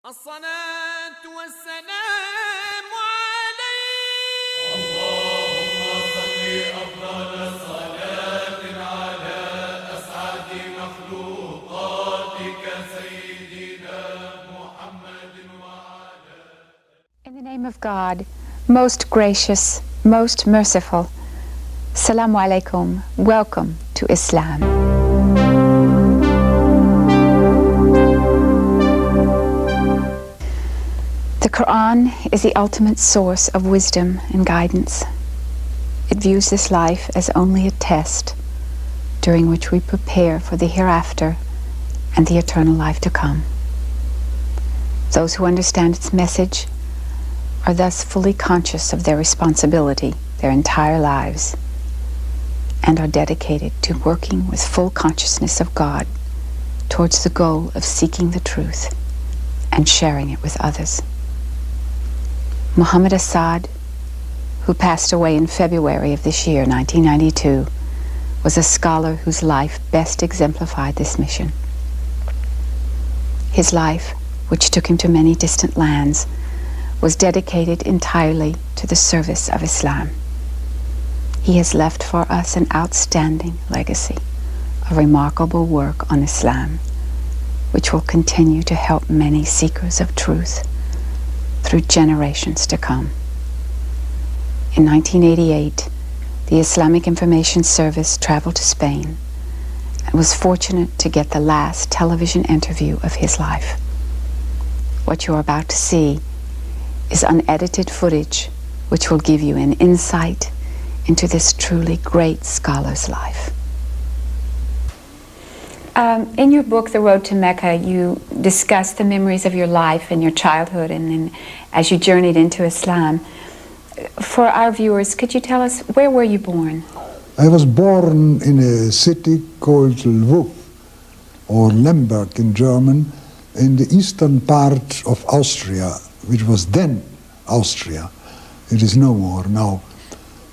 الصلاة والسلام عليك اللهم صل أفضل صلاة على أسعد مخلوقاتك سيدنا محمد وعلى. In the name of God, most gracious, most merciful. Assalamu alaikum. Welcome to Islam. The Quran is the ultimate source of wisdom and guidance. It views this life as only a test during which we prepare for the hereafter and the eternal life to come. Those who understand its message are thus fully conscious of their responsibility their entire lives and are dedicated to working with full consciousness of God towards the goal of seeking the truth and sharing it with others. Muhammad Asad, who passed away in February of this year, 1992, was a scholar whose life best exemplified this mission. His life, which took him to many distant lands, was dedicated entirely to the service of Islam. He has left for us an outstanding legacy of remarkable work on Islam, which will continue to help many seekers of truth through generations to come. In 1988, the Islamic Information Service traveled to Spain and was fortunate to get the last television interview of his life. What you are about to see is unedited footage which will give you an insight into this truly great scholar's life. In your book, The Road to Mecca, you discuss the memories of your life and your childhood and then as you journeyed into Islam. For our viewers, could you tell us, where were you born? I was born in a city called Lwów, or Lemberg in German, in the eastern part of Austria, which was then Austria. It is no more now.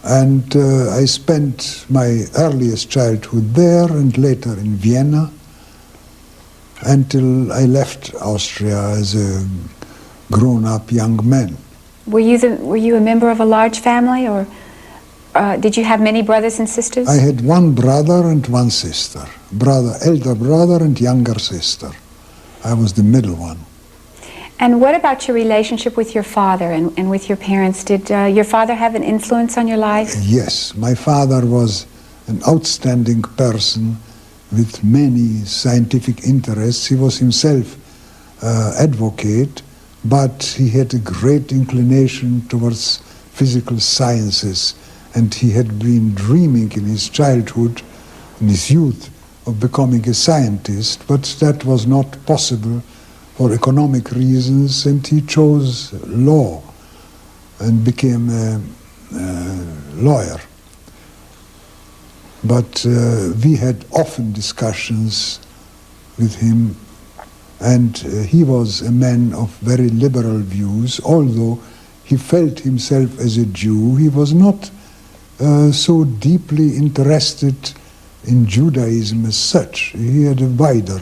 And I spent my earliest childhood there and later in Vienna until I left Austria as a grown-up young man. Were you a member of a large family, or did you have many brothers and sisters? I had one brother and one sister. Elder brother and younger sister. I was the middle one. And what about your relationship with your father and with your parents? Did your father have an influence on your life? Yes, my father was an outstanding person with many scientific interests. He was himself advocate, but he had a great inclination towards physical sciences, and he had been dreaming in his childhood, in his youth, of becoming a scientist, but that was not possible for economic reasons, and he chose law and became a lawyer. But we had often discussions with him, and he was a man of very liberal views. Although he felt himself as a Jew, he was not so deeply interested in Judaism as such. He had a wider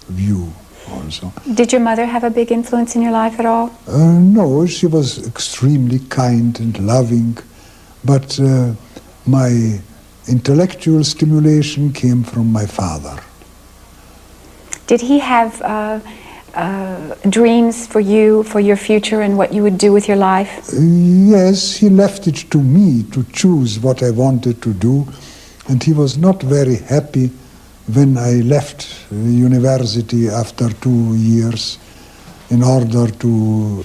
view also. Did your mother have a big influence in your life at all? No, she was extremely kind and loving, but my intellectual stimulation came from my father. Did he have dreams for you, for your future and what you would do with your life? Yes, he left it to me to choose what I wanted to do, and he was not very happy when I left university after 2 years in order to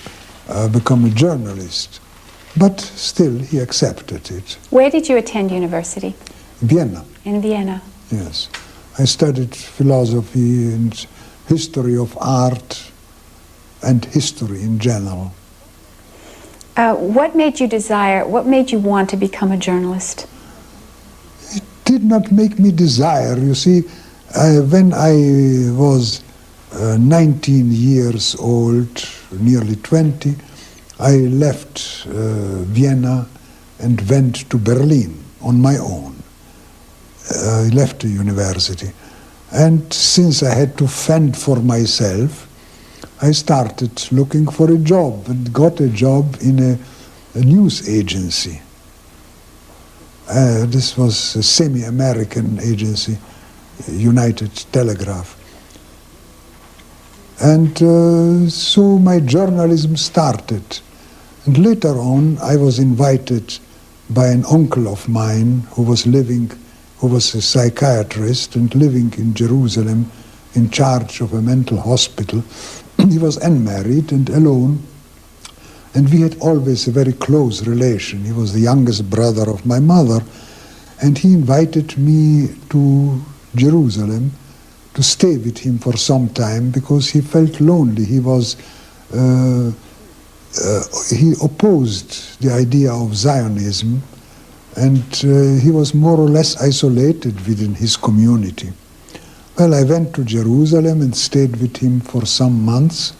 become a journalist. But still, he accepted it. Where did you attend university? Vienna. In Vienna. Yes. I studied philosophy and history of art and history in general. What made you want to become a journalist? It did not make me desire. You see, when I was 19 years old, nearly 20, I left Vienna and went to Berlin on my own. I left the university. And since I had to fend for myself, I started looking for a job and got a job in a news agency. This was a semi-American agency, United Telegraph. And so my journalism started. And later on, I was invited by an uncle of mine who was a psychiatrist and living in Jerusalem in charge of a mental hospital. He was unmarried and alone, and we had always a very close relation. He was the youngest brother of my mother, and he invited me to Jerusalem to stay with him for some time because he felt lonely. He opposed the idea of Zionism, and he was more or less isolated within his community. Well, I went to Jerusalem and stayed with him for some months,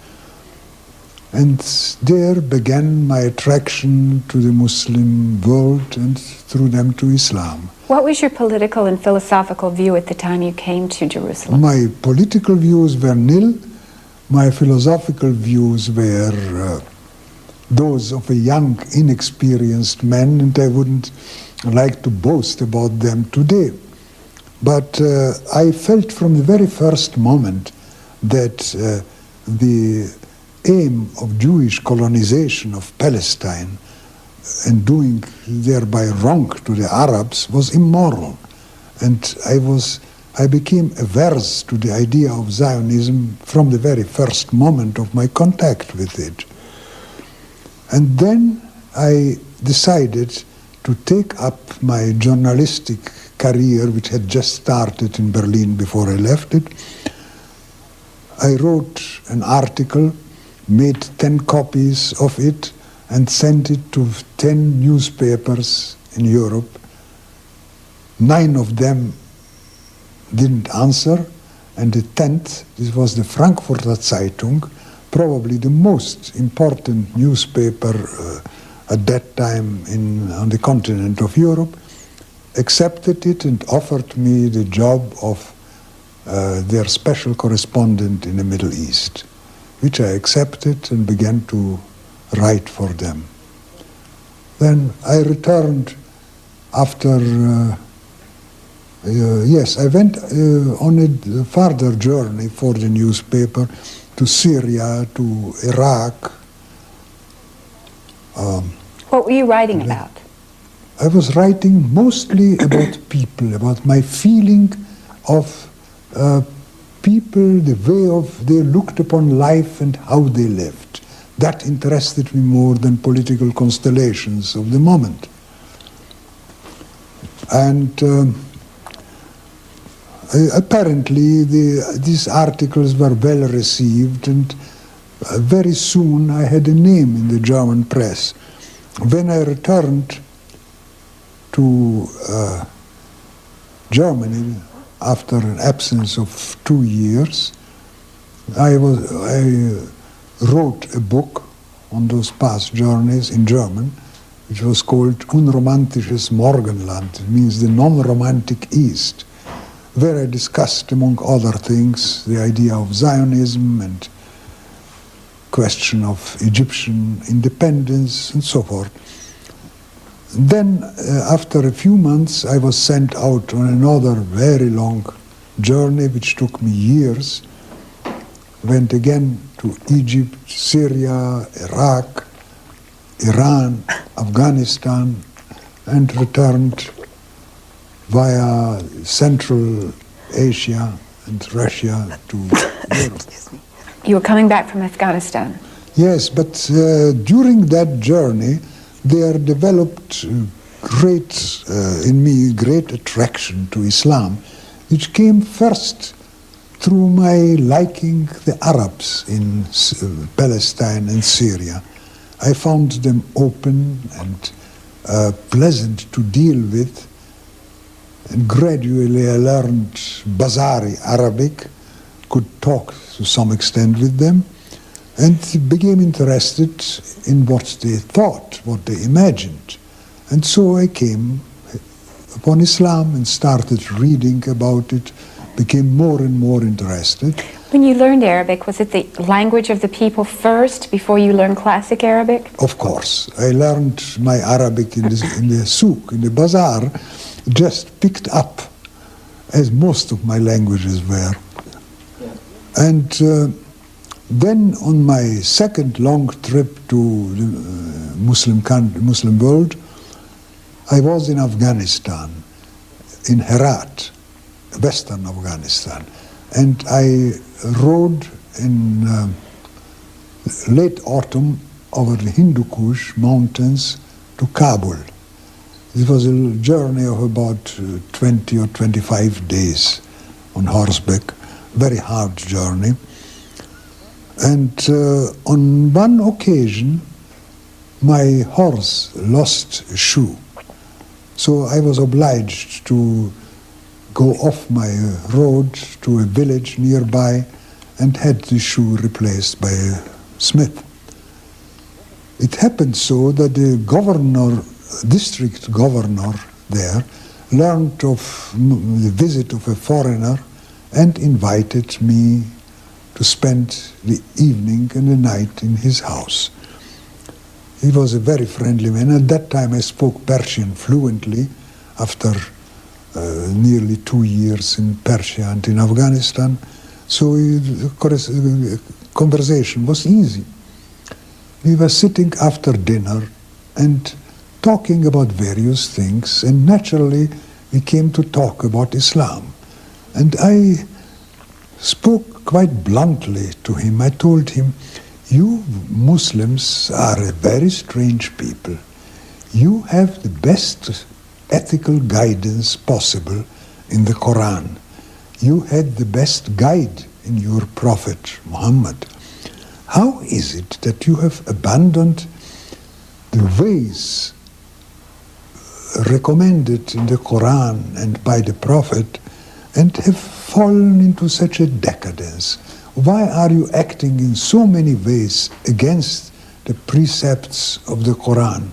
and there began my attraction to the Muslim world and through them to Islam. What was your political and philosophical view at the time you came to Jerusalem? My political views were nil. My philosophical views were those of a young, inexperienced man, and I wouldn't like to boast about them today. But I felt from the very first moment that the aim of Jewish colonization of Palestine and doing thereby wrong to the Arabs was immoral. And I became averse to the idea of Zionism from the very first moment of my contact with it. And then I decided to take up my journalistic career, which had just started in Berlin before I left it. I wrote an article, made 10 copies of it, and sent it to 10 newspapers in Europe. 9 of them didn't answer, and the 10th, this was the Frankfurter Zeitung, probably the most important newspaper at that time on the continent of Europe, accepted it and offered me the job of their special correspondent in the Middle East, which I accepted and began to write for them. Then I returned after, I went on a further journey for the newspaper to Syria, to Iraq. What were you writing about? I was writing mostly about people, about my feeling of people, the way they looked upon life and how they lived. That interested me more than political constellations of the moment. And apparently these articles were well received, and very soon I had a name in the German press. When I returned to Germany after an absence of 2 years, I wrote a book on those past journeys in German, which was called Unromantisches Morgenland. It means the non-romantic East, where I discussed, among other things, the idea of Zionism and question of Egyptian independence and so forth. Then, after a few months, I was sent out on another very long journey, which took me years. Went again to Egypt, Syria, Iraq, Iran, Afghanistan, and returned via Central Asia and Russia to Europe. You were coming back from Afghanistan. Yes, but during that journey, there developed in me great attraction to Islam, which came first through my liking the Arabs in Palestine and Syria. I found them open and pleasant to deal with, and gradually I learned Bazari Arabic, could talk to some extent with them, and became interested in what they thought, what they imagined. And so I came upon Islam and started reading about it, became more and more interested. When you learned Arabic, was it the language of the people first before you learned classic Arabic? Of course. I learned my Arabic in the souk, in the bazaar, just picked up, as most of my languages were. And then on my second long trip to the Muslim world, I was in Afghanistan, in Herat, western Afghanistan. And I rode in late autumn over the Hindu Kush mountains to Kabul. It was a journey of about 20 or 25 days on horseback, very hard journey. And on one occasion, my horse lost a shoe. So I was obliged to go off my road to a village nearby and had the shoe replaced by a smith. It happened so that the district governor there learned of the visit of a foreigner and invited me to spend the evening and the night in his house. He was a very friendly man. At that time I spoke Persian fluently after nearly 2 years in Persia and in Afghanistan, so conversation was easy. We were sitting after dinner and talking about various things, and naturally we came to talk about Islam. And I spoke quite bluntly to him. I told him, "You Muslims are a very strange people. You have the best ethical guidance possible in the Quran. You had the best guide in your Prophet Muhammad. How is it that you have abandoned the ways recommended in the Quran and by the Prophet and have fallen into such a decadence? Why are you acting in so many ways against the precepts of the Quran?"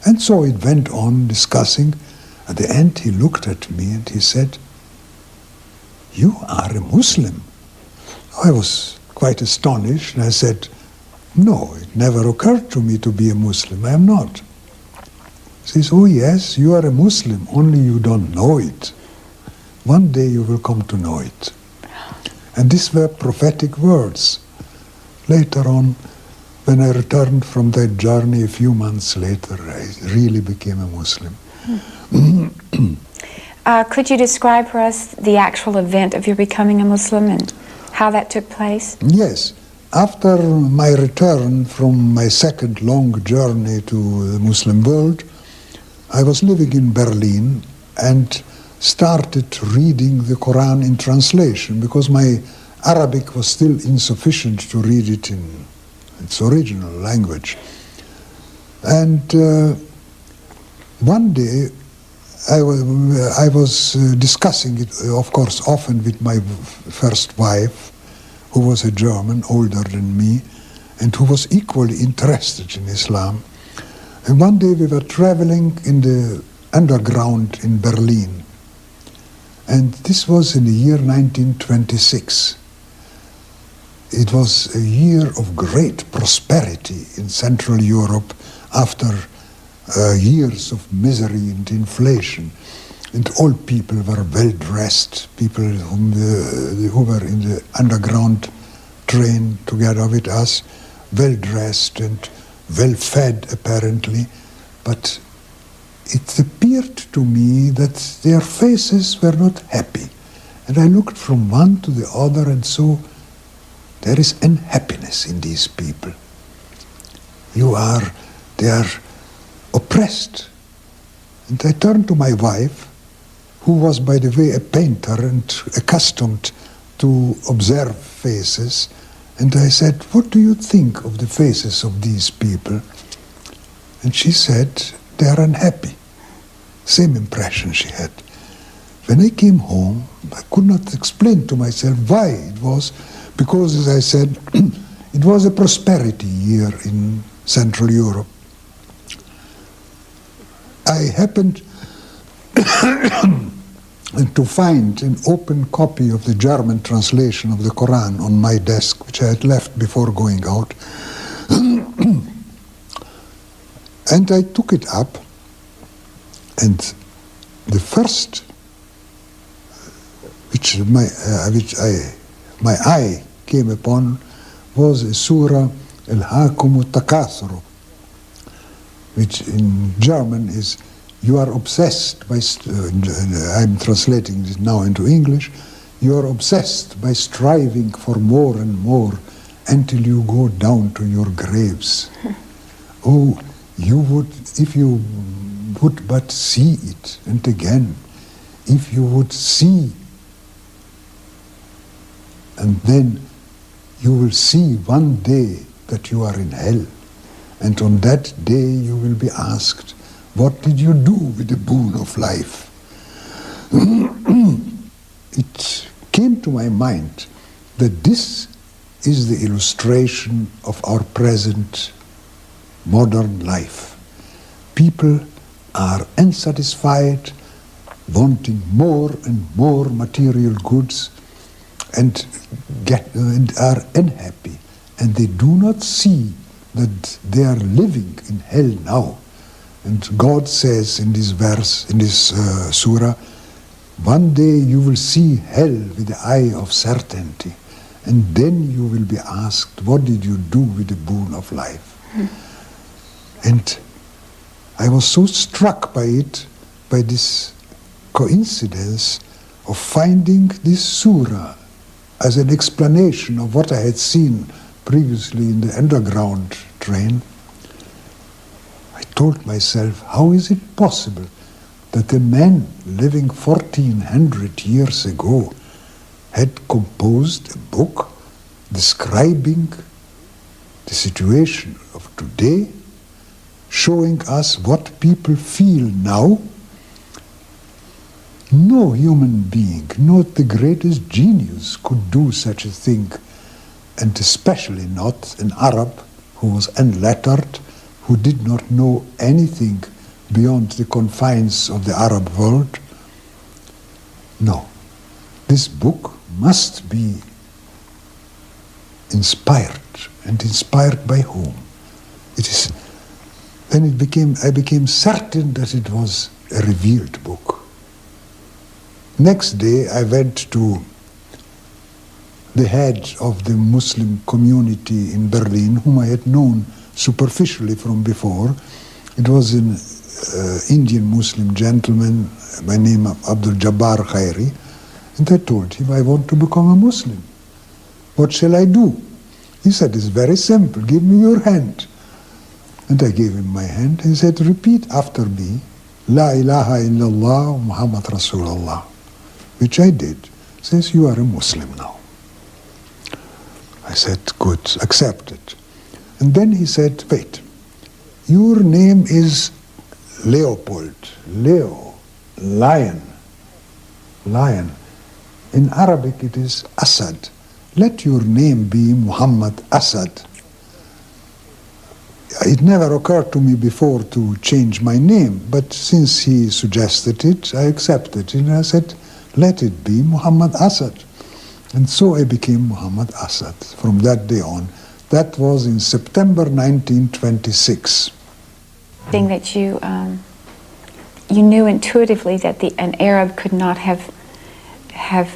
And so it went on discussing. At the end he looked at me and he said, "You are a Muslim." I was quite astonished and I said, "No, it never occurred to me to be a Muslim. I am not." He says, "Oh yes, you are a Muslim, only you don't know it. One day you will come to know it." And these were prophetic words. Later on, when I returned from that journey a few months later, I really became a Muslim. Could you describe for us the actual event of your becoming a Muslim and how that took place? Yes. After my return from my second long journey to the Muslim world, I was living in Berlin and started reading the Quran in translation because my Arabic was still insufficient to read it in its original language. And one day I was discussing it, of course, often with my first wife, who was a German, older than me, and who was equally interested in Islam. And one day we were traveling in the underground in Berlin. And this was in the year 1926. It was a year of great prosperity in Central Europe after years of misery and inflation. And all people were well dressed, people who were in the underground train together with us, well dressed and well fed apparently. But it appeared to me that their faces were not happy. And I looked from one to the other and saw there is unhappiness in these people. They are oppressed. And I turned to my wife, who was, by the way, a painter and accustomed to observe faces, and I said, "What do you think of the faces of these people?" And she said, "They are unhappy." Same impression she had. When I came home, I could not explain to myself why it was, because, as I said, it was a prosperity year in Central Europe. I happened and to find an open copy of the German translation of the Quran on my desk, which I had left before going out. And I took it up, and the first which my eye came upon was a surah, Al-takathur, which in German is, you are obsessed by, I'm translating this now into English, you are obsessed by striving for more and more until you go down to your graves. Oh, you would, if you would but see it, and again, if you would see, and then you will see one day that you are in hell, and on that day you will be asked, what did you do with the boon of life? It came to my mind that this is the illustration of our present modern life. People are unsatisfied, wanting more and more material goods, and are unhappy, and they do not see that they are living in hell now. And God says in this verse, in this surah, one day you will see hell with the eye of certainty, and then you will be asked, what did you do with the boon of life? And I was so struck by it, by this coincidence of finding this surah as an explanation of what I had seen previously in the underground train. I told myself, how is it possible that a man living 1400 years ago had composed a book describing the situation of today, showing us what people feel now? No human being, not the greatest genius, could do such a thing, and especially not an Arab who was unlettered, who did not know anything beyond the confines of the Arab world. No, this book must be inspired, and inspired by whom? It is. Then I became certain that it was a revealed book. Next day I went to the head of the Muslim community in Berlin, whom I had known superficially from before. It was an Indian Muslim gentleman by name of Abdul Jabbar Khairi, and I told him, I want to become a Muslim. What shall I do? He said, it's very simple, give me your hand. And I gave him my hand. He said, repeat after me, La ilaha illallah Muhammad Rasulullah, which I did. He says, you are a Muslim now. I said, good, accepted. And then he said, wait, your name is Leopold, Leo, lion, lion. In Arabic it is Asad. Let your name be Muhammad Asad. It never occurred to me before to change my name, but since he suggested it, I accepted it. And I said, let it be Muhammad Asad. And so I became Muhammad Asad from that day on. That was in September 1926. Thing that you knew intuitively that an Arab could not have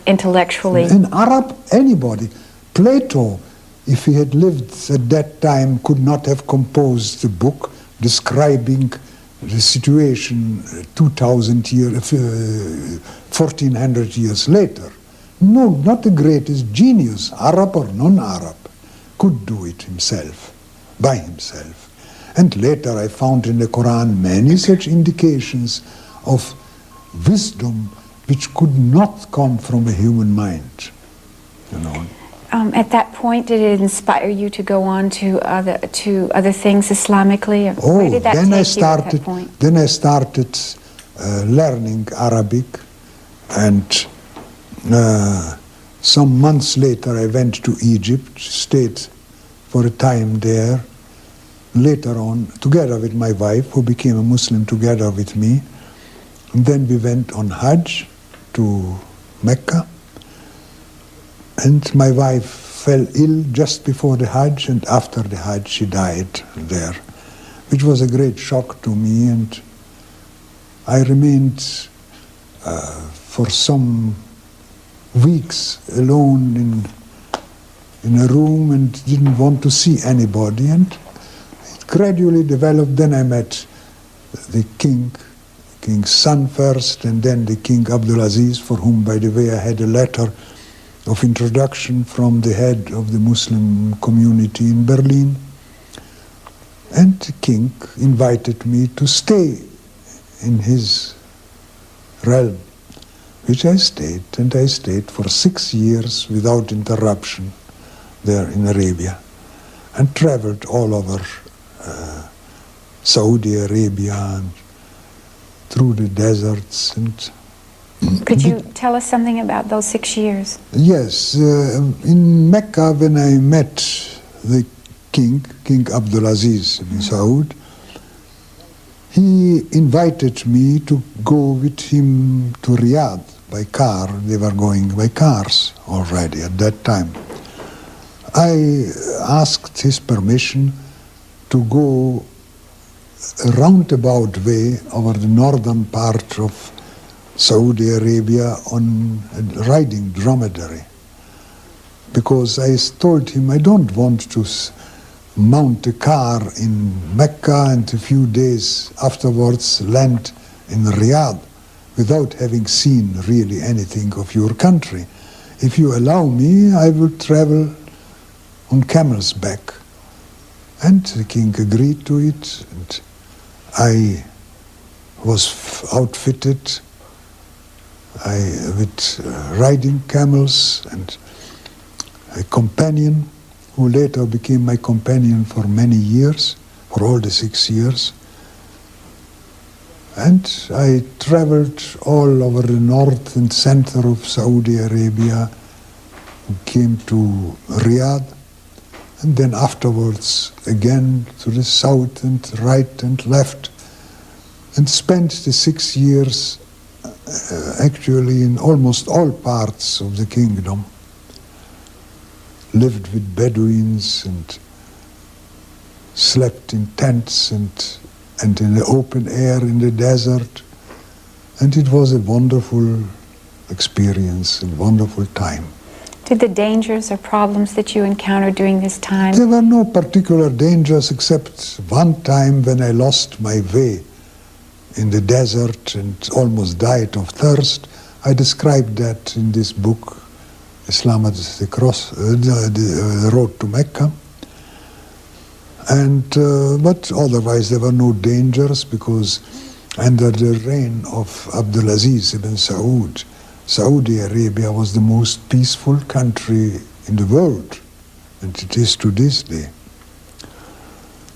intellectually. An Arab, anybody. Plato, if he had lived at that time, could not have composed a book describing the situation 2,000 years, 1,400 years later. No, not the greatest genius, Arab or non-Arab, could do it himself, by himself. And later I found in the Quran many such indications of wisdom which could not come from a human mind, you know. At that point, did it inspire you to go on to other things Islamically? Oh, where did that then take I you started. at that point? Then I started learning Arabic, and some months later I went to Egypt, stayed for a time there. Later on, together with my wife, who became a Muslim together with me, and then we went on Hajj, to Mecca, and my wife fell ill just before the Hajj, and after the Hajj she died there, which was a great shock to me, and I remained for some weeks alone in a room and didn't want to see anybody, and it gradually developed. Then I met the king's son first, and then the King Abdulaziz, for whom, by the way, I had a letter of introduction from the head of the Muslim community in Berlin. And the king invited me to stay in his realm, which I stayed, and I stayed for 6 years without interruption there in Arabia, and traveled all over Saudi Arabia and through the deserts. And could you tell us something about those 6 years? Yes, in Mecca, when I met the King Abdulaziz ibn Saud, he invited me to go with him to Riyadh by car. They were going by cars already at that time. I asked his permission to go a roundabout way over the northern part of Saudi Arabia on a riding dromedary, because I told him I don't want to mount a car in Mecca and a few days afterwards land in Riyadh without having seen really anything of your country. If you allow me, I will travel on camel's back. And the king agreed to it, and I was outfitted with riding camels and a companion who later became my companion for many years, for all the 6 years. And I traveled all over the north and center of Saudi Arabia, came to Riyadh, and then afterwards again to the south and right and left, and spent the 6 years actually in almost all parts of the kingdom. Lived with Bedouins and slept in tents and in the open air in the desert. And it was a wonderful experience, a wonderful time. Did the dangers or problems that you encountered during this time? There were no particular dangers except one time when I lost my way in the desert and almost died of thirst. I described that in this book, Islam at the Road to Mecca. And but otherwise there were no dangers, because under the reign of Abdulaziz ibn Saud, Saudi Arabia was the most peaceful country in the world, and it is to this day.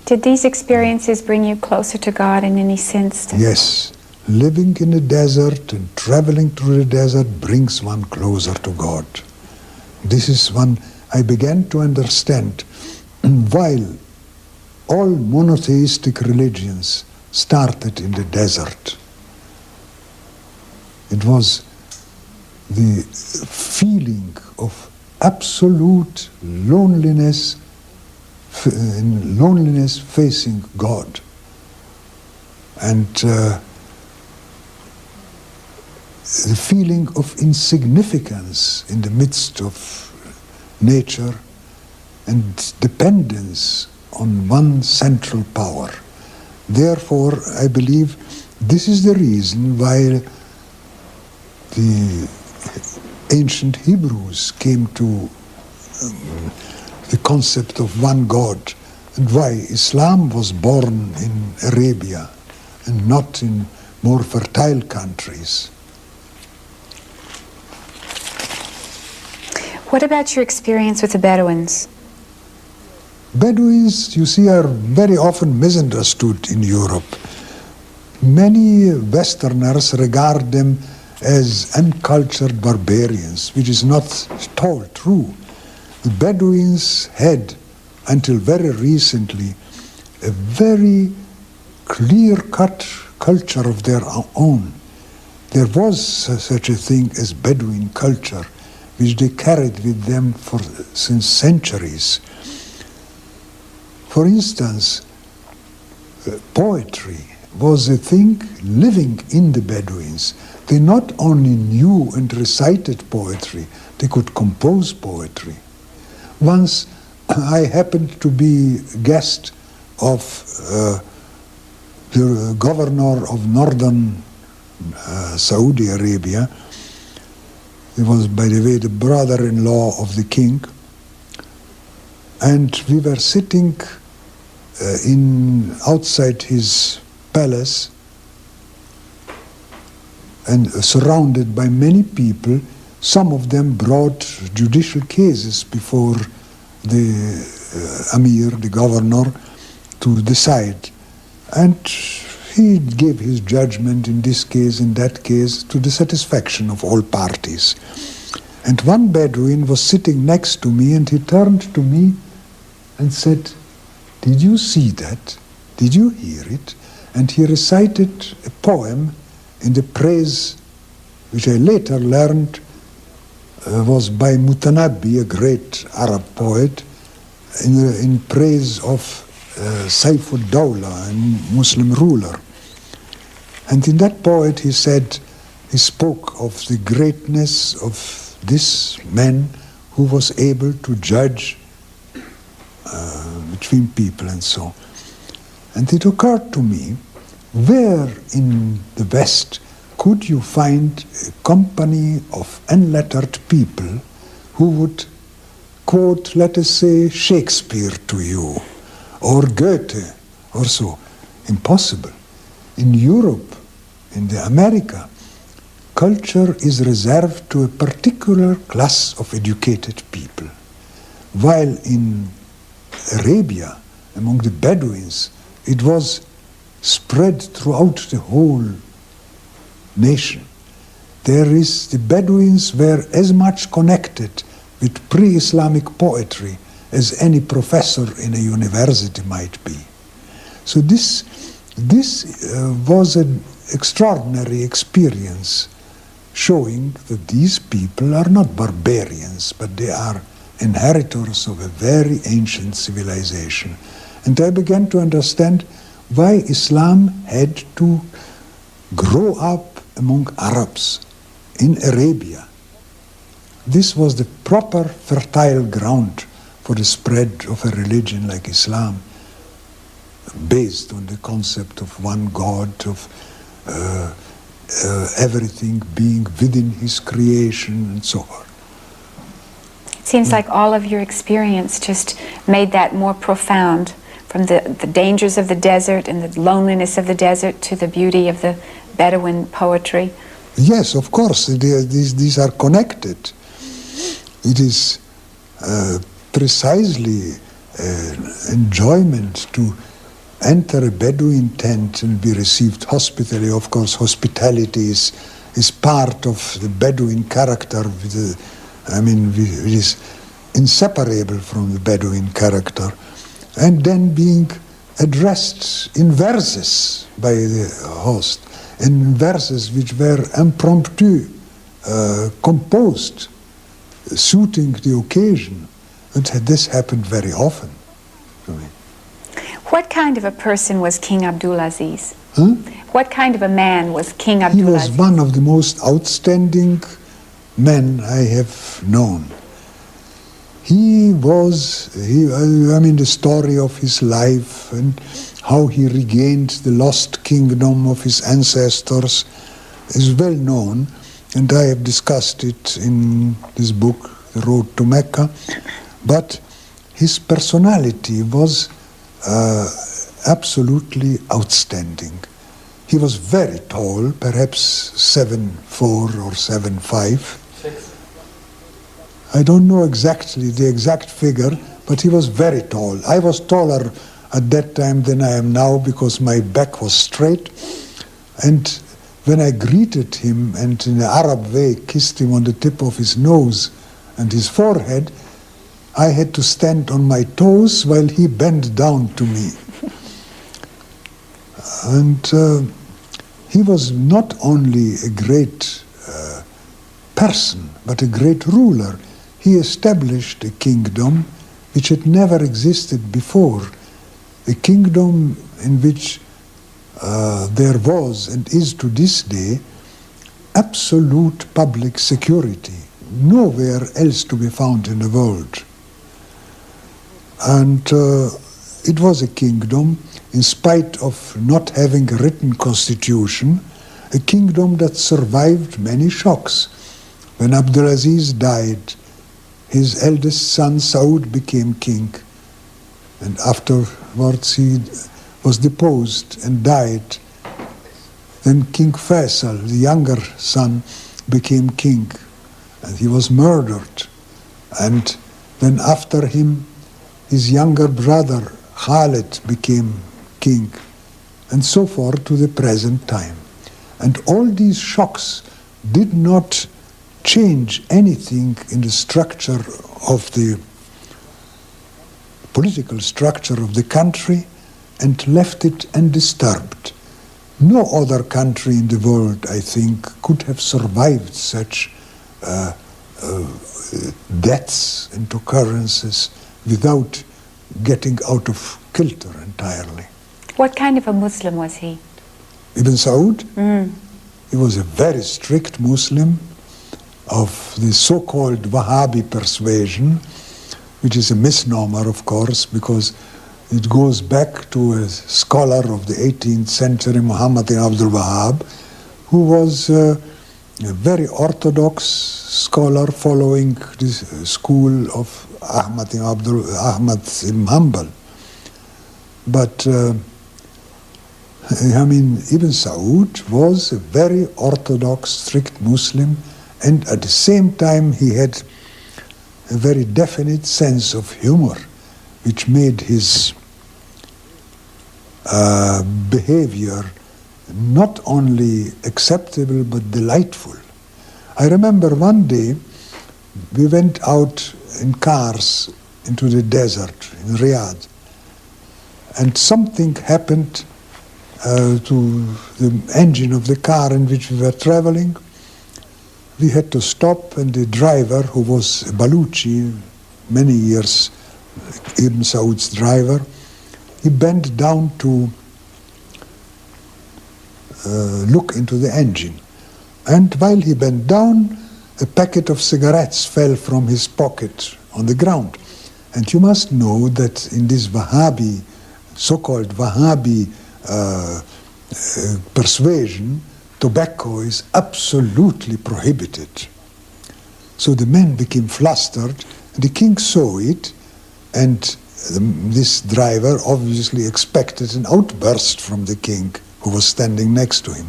Did these experiences bring you closer to God in any sense? Yes. Living in the desert and traveling through the desert brings one closer to God. This is one I began to understand. While all monotheistic religions started in the desert, it was the feeling of absolute loneliness facing God, and the feeling of insignificance in the midst of nature, and dependence on one central power. Therefore, I believe this is the reason why the ancient Hebrews came to the concept of one God, and why Islam was born in Arabia and not in more fertile countries. What about your experience with the Bedouins? Bedouins, you see, are very often misunderstood in Europe. Many Westerners regard them as uncultured barbarians, which is not at all true. The Bedouins had, until very recently, a very clear-cut culture of their own. there was such a thing as Bedouin culture, which they carried with them since centuries. For instance, poetry was a thing living in the Bedouins. They not only knew and recited poetry, they could compose poetry. Once I happened to be guest of the governor of northern Saudi Arabia. He was, by the way, the brother-in-law of the king. And we were sitting outside his palace and surrounded by many people. Some of them brought judicial cases before the Amir, the governor, to decide. And he gave his judgment in this case, in that case, to the satisfaction of all parties. And one Bedouin was sitting next to me, and he turned to me and said, "Did you see that? Did you hear it?" And he recited a poem in the praise, which I later learned was by Mutanabbi, a great Arab poet, in praise of Saif-ud-Dawla, a Muslim ruler. And in that poet he spoke of the greatness of this man who was able to judge between people and so. And it occurred to me, where in the West could you find a company of unlettered people who would quote, let us say, Shakespeare to you, or Goethe, or so? Impossible. In Europe, in America, culture is reserved to a particular class of educated people, while in Arabia, among the Bedouins, it was spread throughout the whole nation. The Bedouins were as much connected with pre-Islamic poetry as any professor in a university might be. So this was an extraordinary experience, showing that these people are not barbarians, but they are inheritors of a very ancient civilization. And I began to understand why Islam had to grow up among Arabs in Arabia. This was the proper fertile ground for the spread of a religion like Islam, based on the concept of one God, of everything being within his creation and so on. It seems like all of your experience just made that more profound, from the dangers of the desert and the loneliness of the desert to the beauty of the Bedouin poetry. Yes, of course, these are connected. It is precisely enjoyment to enter a Bedouin tent and be received hospitably. Of course, hospitality is part of the Bedouin character. It is inseparable from the Bedouin character. And then being addressed in verses by the host, in verses which were impromptu, composed, suiting the occasion. And this happened very often to me. What kind of a person was King Abdulaziz? Huh? What kind of a man was King Abdulaziz? He was one of the most outstanding men I have known. The story of his life and how he regained the lost kingdom of his ancestors is well known, and I have discussed it in this book, The Road to Mecca. But his personality was absolutely outstanding. He was very tall, perhaps 7'4" or 7'5". I don't know exactly the exact figure, but he was very tall. I was taller at that time than I am now because my back was straight. And when I greeted him and in the Arab way kissed him on the tip of his nose and his forehead, I had to stand on my toes while he bent down to me. And he was not only a great person, but a great ruler. He established a kingdom which had never existed before, a kingdom in which there was and is to this day absolute public security, nowhere else to be found in the world. And it was a kingdom, in spite of not having a written constitution, a kingdom that survived many shocks. When Abdulaziz died, his eldest son Saud became king, and afterwards he was deposed and died. Then King Faisal, the younger son, became king, and he was murdered. And then after him, his younger brother Khalid became king, and so forth to the present time. And all these shocks did not change anything in the structure of the political structure of the country, and left it undisturbed. No other country in the world, I think, could have survived such deaths and occurrences without getting out of kilter entirely. What kind of a Muslim was he? Ibn Saud? He was a very strict Muslim of the so-called Wahhabi persuasion, which is a misnomer, of course, because it goes back to a scholar of the 18th century, Muhammad ibn Abdul Wahhab, who was a very orthodox scholar following the school of Ahmad ibn Hanbal. But Ibn Saud was a very orthodox, strict Muslim, and at the same time he had a very definite sense of humor, which made his behavior not only acceptable but delightful. I remember one day we went out in cars into the desert in Riyadh, and something happened to the engine of the car in which we were traveling. We had to stop, and the driver, who was a Baluchi, many years Ibn Saud's driver, he bent down to look into the engine. And while he bent down, a packet of cigarettes fell from his pocket on the ground. And you must know that in this Wahhabi, so-called Wahhabi persuasion, tobacco is absolutely prohibited. So the men became flustered, and the king saw it, and this driver obviously expected an outburst from the king, who was standing next to him.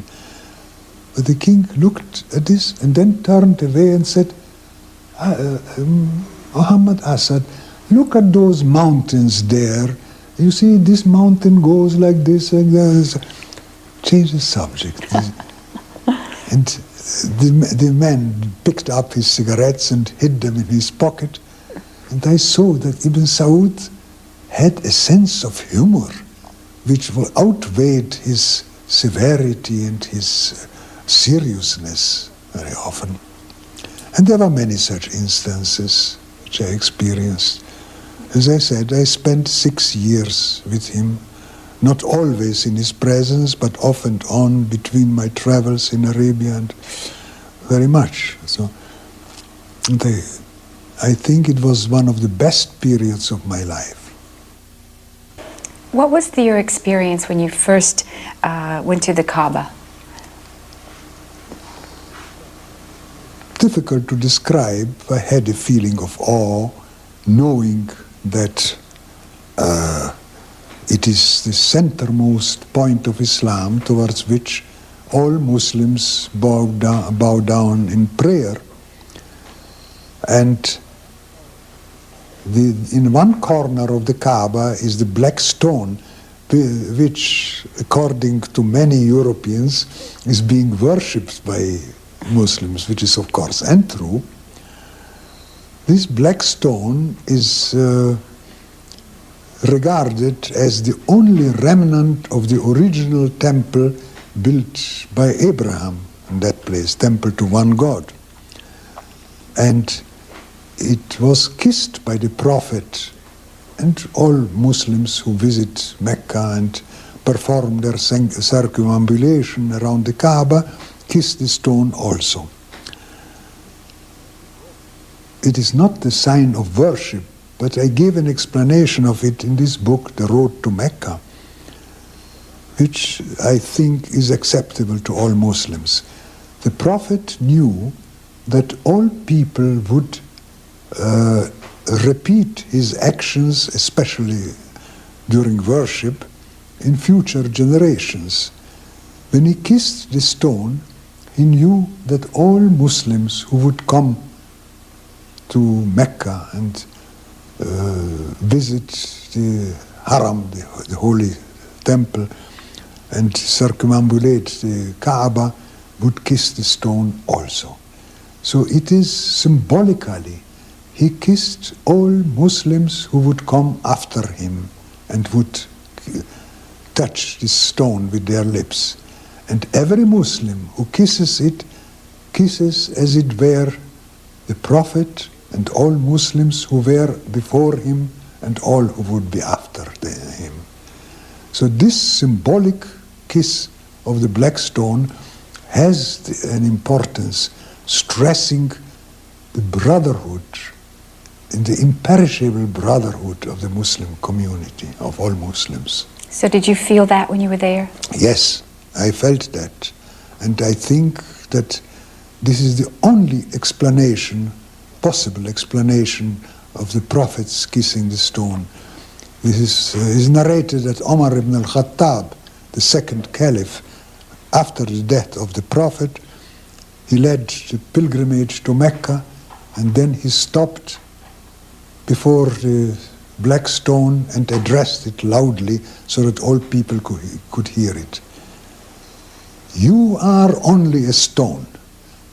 But the king looked at this and then turned away and said, Muhammad Asad, look at those mountains there. You see, this mountain goes like this and that. Change the subject. And the man picked up his cigarettes and hid them in his pocket. And I saw that Ibn Saud had a sense of humor which outweighed his severity and his seriousness very often. And there were many such instances which I experienced. As I said, I spent 6 years with him, not always in his presence, but off and on between my travels in Arabia, and very much. So, and I think it was one of the best periods of my life. What was your experience when you first went to the Kaaba? Difficult to describe. I had a feeling of awe, knowing that it is the centermost point of Islam towards which all Muslims bow down in prayer. And in one corner of the Kaaba is the black stone, which, according to many Europeans, is being worshipped by Muslims, which is of course untrue. This black stone is regarded as the only remnant of the original temple built by Abraham in that place, temple to one God. And it was kissed by the Prophet and all Muslims who visit Mecca and perform their circumambulation around the Kaaba, kiss the stone also. It is not the sign of worship, but I gave an explanation of it in this book, The Road to Mecca, which I think is acceptable to all Muslims. The Prophet knew that all people would repeat his actions, especially during worship, in future generations. When he kissed the stone, he knew that all Muslims who would come to Mecca and visit the Haram, the holy temple, and circumambulate the Kaaba, would kiss the stone also. So it is symbolically, he kissed all Muslims who would come after him and would touch this stone with their lips. And every Muslim who kisses it, kisses as it were the Prophet and all Muslims who were before him and all who would be after him. So this symbolic kiss of the black stone has an importance, stressing the brotherhood and the imperishable brotherhood of the Muslim community, of all Muslims. So did you feel that when you were there? Yes, I felt that. And I think that this is the only explanation, possible explanation, of the Prophet's kissing the stone. This is narrated that Omar ibn al-Khattab, the second caliph, after the death of the Prophet, he led the pilgrimage to Mecca, and then he stopped before the black stone and addressed it loudly so that all people could hear it. You are only a stone,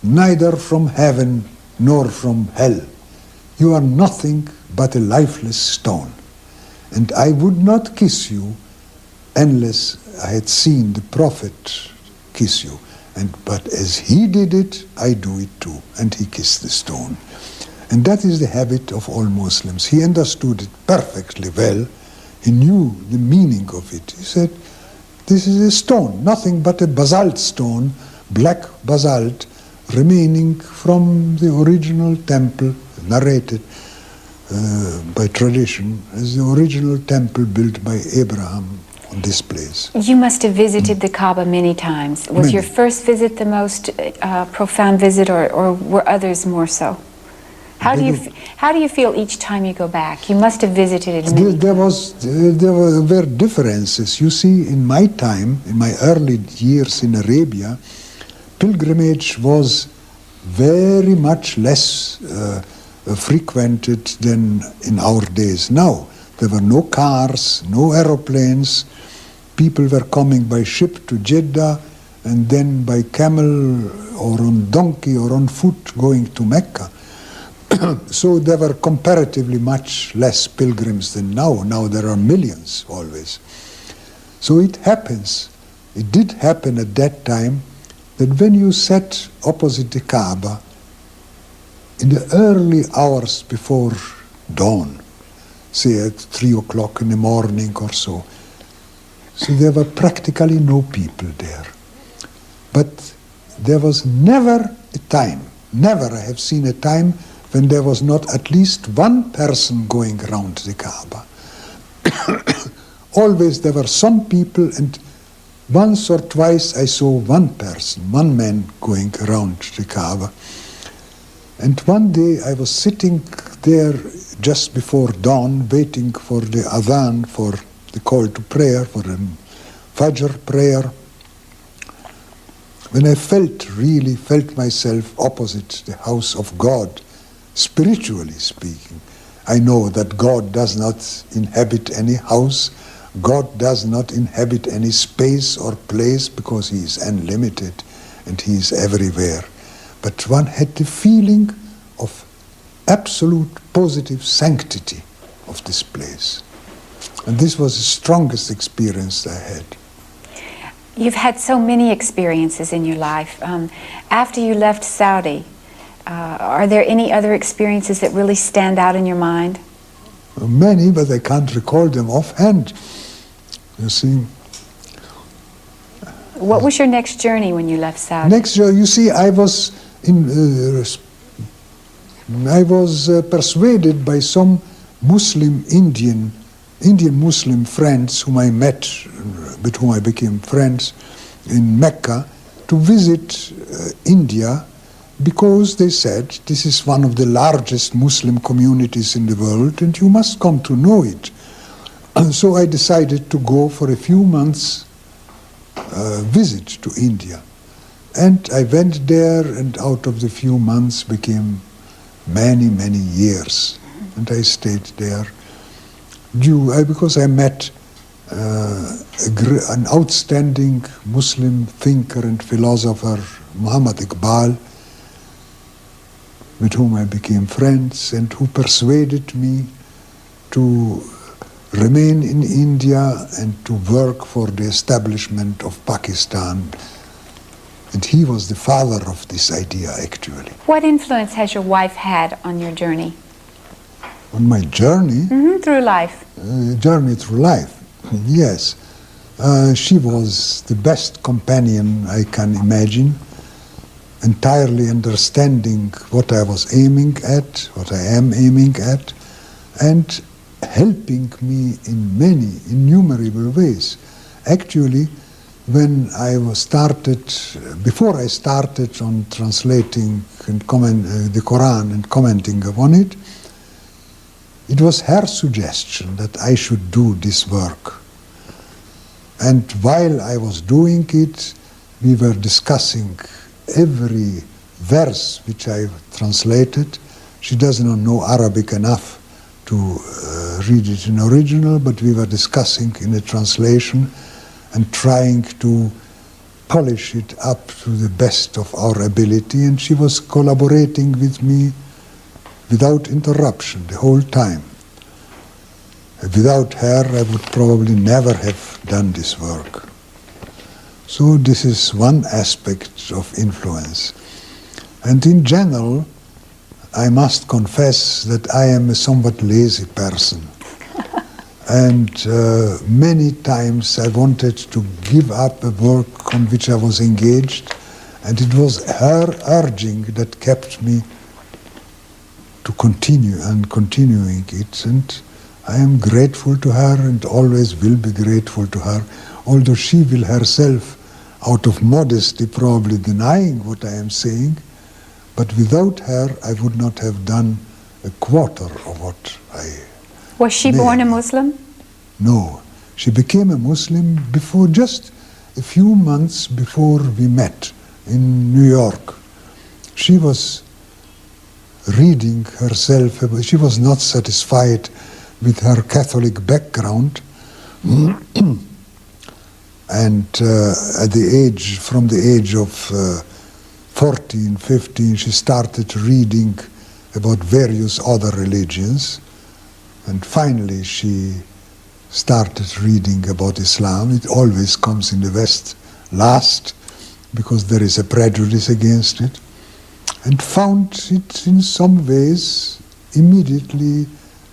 neither from heaven nor from hell. You are nothing but a lifeless stone. And I would not kiss you unless I had seen the Prophet kiss you. But as he did it, I do it too. And he kissed the stone. And that is the habit of all Muslims. He understood it perfectly well. He knew the meaning of it. He said, this is a stone, nothing but a basalt stone, black basalt, remaining from the original temple, narrated by tradition, as the original temple built by Abraham on this place. You must have visited the Kaaba many times. Was Many. your first visit the most profound visit, or were others more so? How do you feel each time you go back? You must have visited it many times. There were differences. You see, in my time, in my early years in Arabia, pilgrimage was very much less frequented than in our days now. There were no cars, no aeroplanes. People were coming by ship to Jeddah and then by camel or on donkey or on foot going to Mecca. So there were comparatively much less pilgrims than now. Now there are millions always. So it happens, it did happen at that time, that when you sat opposite the Kaaba, in the early hours before dawn, say at 3 o'clock in the morning or so there were practically no people there. But there was never a time, never I have seen a time when there was not at least one person going around the Kaaba. Always there were some people, and once or twice I saw one person, one man going around the Kaaba. And one day I was sitting there just before dawn, waiting for the adhan, for the call to prayer, for the Fajr prayer, when I really felt myself opposite the house of God, spiritually speaking. I know that God does not inhabit any house, God does not inhabit any space or place, because he is unlimited and he is everywhere. But one had the feeling of absolute positive sanctity of this place. And this was the strongest experience I had. You've had so many experiences in your life. After you left Saudi, are there any other experiences that really stand out in your mind? Many, but I can't recall them offhand. You see. What was your next journey when you left Saudi? Next, you see, I was persuaded by some Indian Muslim friends whom I met, with whom I became friends in Mecca, to visit India, because they said this is one of the largest Muslim communities in the world and you must come to know it. And so I decided to go for a few months visit to India. And I went there, and out of the few months became many, many years. And I stayed there because I met an outstanding Muslim thinker and philosopher, Muhammad Iqbal, with whom I became friends and who persuaded me to remain in India and to work for the establishment of Pakistan. And he was the father of this idea, actually. What influence has your wife had on your journey? On my journey? Through life. Journey through life, yes. She was the best companion I can imagine, entirely understanding what I was aiming at, what I am aiming at, and helping me in many innumerable ways. Actually, when before I started on translating and the Quran and commenting upon it, it was her suggestion that I should do this work. And while I was doing it, we were discussing every verse which I translated. She does not know Arabic enough to read it in original, but we were discussing in a translation and trying to polish it up to the best of our ability, and she was collaborating with me without interruption the whole time. Without her, I would probably never have done this work. So this is one aspect of influence. And in general, I must confess that I am a somewhat lazy person. And many times I wanted to give up a work on which I was engaged, and it was her urging that kept me to continue and continuing it. And I am grateful to her and always will be grateful to her, although she will herself, out of modesty, probably denying what I am saying. But without her, I would not have done a quarter of what I... Was she born a Muslim? No. She became a Muslim just a few months before we met in New York. She was reading herself. She was not satisfied with her Catholic background. And from the age of 14, 15, she started reading about various other religions, and finally she started reading about Islam. It always comes in the West last, because there is a prejudice against it, and found it in some ways immediately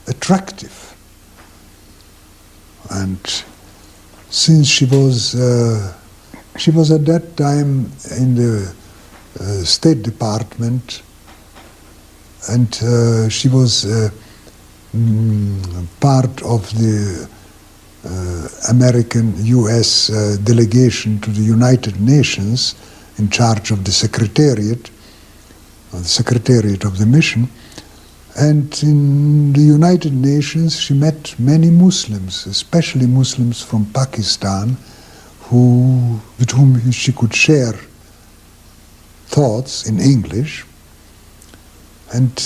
attractive. And since she was at that time in the State Department, and she was part of the American U.S. delegation to the United Nations, in charge of the Secretariat of the mission. And in the United Nations she met many Muslims, especially Muslims from Pakistan, with whom she could share thoughts in English. And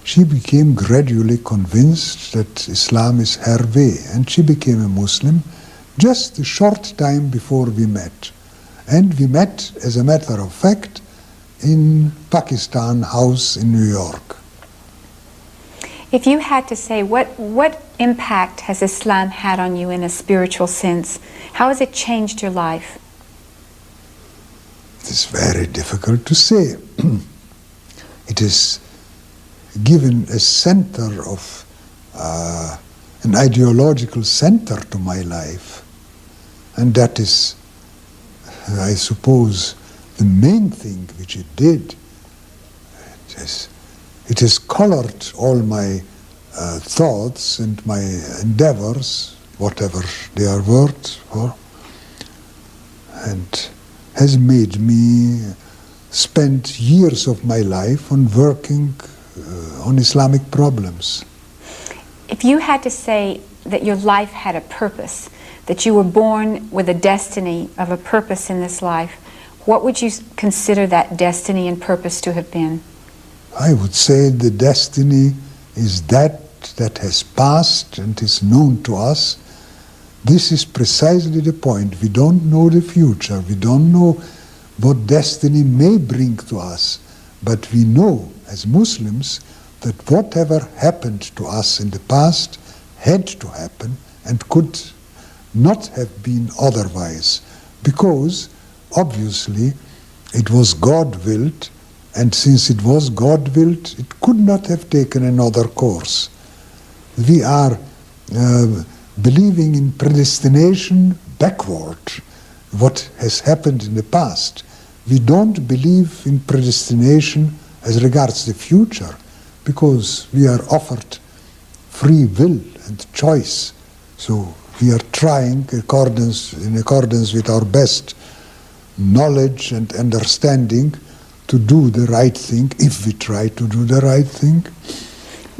she became gradually convinced that Islam is her way, and she became a Muslim just a short time before we met. And we met, as a matter of fact, in Pakistan House in New York. If you had to say, what impact has Islam had on you in a spiritual sense? How has it changed your life? It is very difficult to say. It is given a center of, an ideological center to my life. And that is, I suppose, the main thing which it did. It has colored all my thoughts and my endeavors, whatever they are worth for, and has made me spend years of my life on working on Islamic problems. If you had to say that your life had a purpose, that you were born with a destiny of a purpose in this life, what would you consider that destiny and purpose to have been? I would say the destiny is that has passed and is known to us. This is precisely the point. We don't know the future. We don't know what destiny may bring to us. But we know, as Muslims, that whatever happened to us in the past had to happen and could not have been otherwise, because obviously it was God-willed, and since it was God-willed, it could not have taken another course. We are believing in predestination backward, what has happened in the past. We don't believe in predestination as regards the future, because we are offered free will and choice. So we are trying, in accordance with our best knowledge and understanding, to do the right thing, if we try to do the right thing.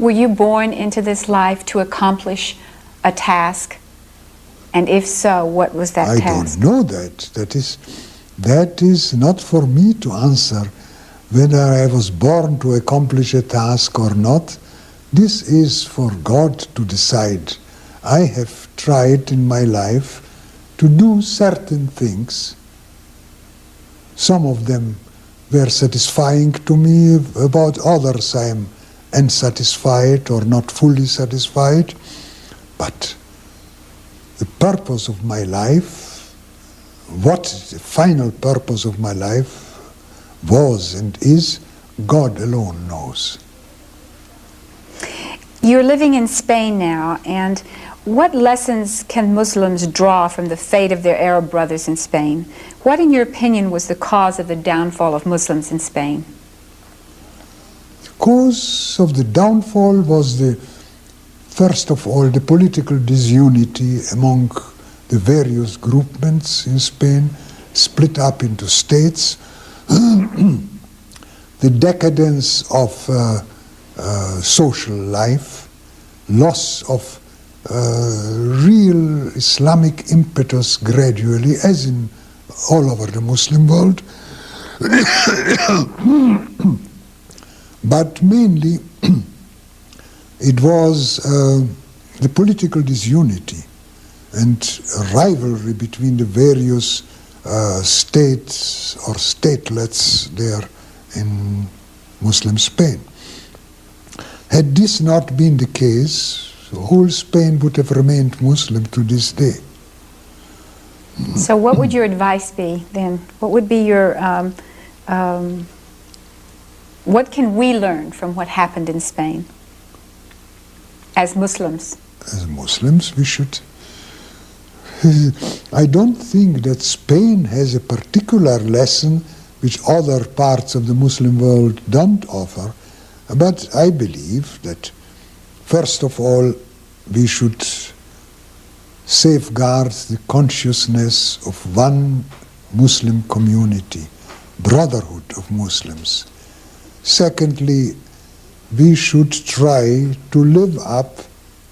Were you born into this life to accomplish a task? And if so, what was that task? I don't know that. That is not for me to answer whether I was born to accomplish a task or not. This is for God to decide. I have tried in my life to do certain things. Some of them were satisfying to me, about others I am unsatisfied or not fully satisfied. But the purpose of my life, what the final purpose of my life was and is, God alone knows. You're living in Spain now, and what lessons can Muslims draw from the fate of their Arab brothers in Spain? What, in your opinion, was the cause of the downfall of Muslims in Spain? The cause of the downfall was, first of all, the political disunity among the various groupments in Spain, split up into states, the decadence of social life, loss of real Islamic impetus gradually, as in all over the Muslim world, but mainly it was the political disunity and rivalry between the various states or statelets there in Muslim Spain. Had this not been the case, whole Spain would have remained Muslim to this day. So what would your advice be then? What would be your, what can we learn from what happened in Spain as Muslims? As Muslims, we should... I don't think that Spain has a particular lesson which other parts of the Muslim world don't offer, but I believe that, first of all, we should safeguard the consciousness of one Muslim community, brotherhood of Muslims. Secondly, we should try to live up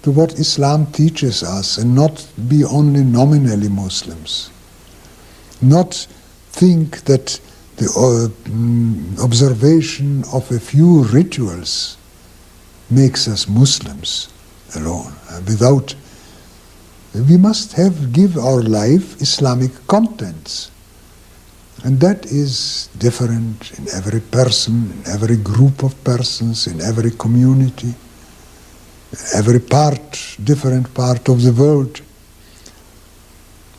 to what Islam teaches us and not be only nominally Muslims. Not think that the observation of a few rituals makes us Muslims alone. We must give our life Islamic contents. And that is different in every person, in every group of persons, in every community. every part, different part of the world.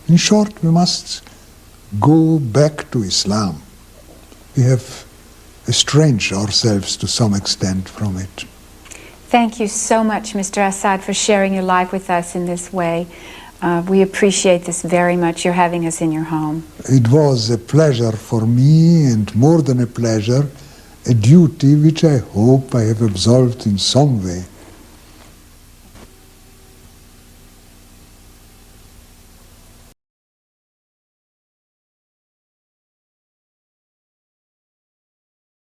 In short, we must go back to Islam. We have estranged ourselves to some extent from it. Thank you so much, Mr. Asad, for sharing your life with us in this way. We appreciate this very much, your having us in your home. It was a pleasure for me, and more than a pleasure, a duty which I hope I have absolved in some way